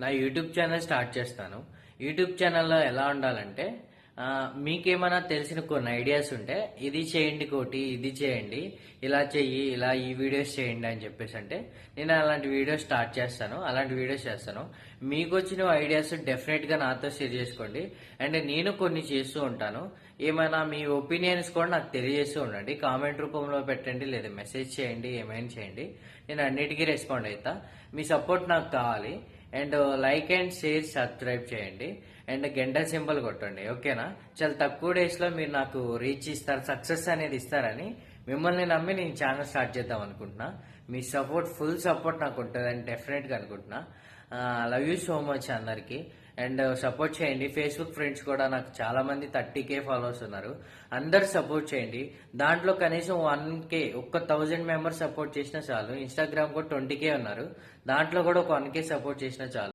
నా YouTube channel start చేస్తాను. YouTube ఛానల్లో ఎలా ఉండాలంటే మీకేమైనా తెలిసిన కొన్ని ఐడియాస్ ఉంటే ఇది చేయండి కోటి, ఇది చేయండి, ఇలా చెయ్యి, ఇలా ఈ వీడియోస్ చేయండి అని చెప్పేసి అంటే నేను అలాంటి వీడియోస్ స్టార్ట్ చేస్తాను. అలాంటి వీడియోస్ చేస్తాను. మీకు వచ్చిన ఐడియాస్ డెఫినెట్గా నాతో షేర్ చేసుకోండి. అండ్ నేను కొన్ని చేస్తూ ఉంటాను. ఏమైనా మీ ఒపీనియన్స్ కూడా నాకు తెలియజేస్తూ ఉండండి. కామెంట్ రూపంలో పెట్టండి, లేదా మెసేజ్ చేయండి, ఏమైనా చేయండి. నేను అన్నిటికీ రెస్పాండ్ అవుతా. మీ సపోర్ట్ నాకు కావాలి. And like and share, subscribe చేయండి. అండ్ గంట సింబల్ కొట్టండి. ఓకేనా? చాలా తక్కువ డేస్ లో మీరు నాకు రీచ్ ఇస్తారు, సక్సెస్ అనేది ఇస్తారని మిమ్మల్ని నమ్మి నేను ఛానల్ స్టార్ట్ చేద్దాం అనుకుంటున్నా. మీ సపోర్ట్, ఫుల్ సపోర్ట్ నాకు ఉంటుందని డెఫినెట్ గా అనుకుంటున్నా. లవ్ యూ సో మచ్ అందరికి. అండ్ సపోర్ట్ చేయండి. ఫేస్బుక్ ఫ్రెండ్స్ కూడా నాకు చాలా మంది 30K ఫాలోవర్స్ ఉన్నారు. అందరు సపోర్ట్ చేయండి. దాంట్లో కనీసం 1K, 1000 మెంబర్స్ సపోర్ట్ చేసినా చాలు. ఇన్స్టాగ్రామ్ కూడా 20K ఉన్నారు. దాంట్లో కూడా ఒక 1K సపోర్ట్ చేసినా చాలు.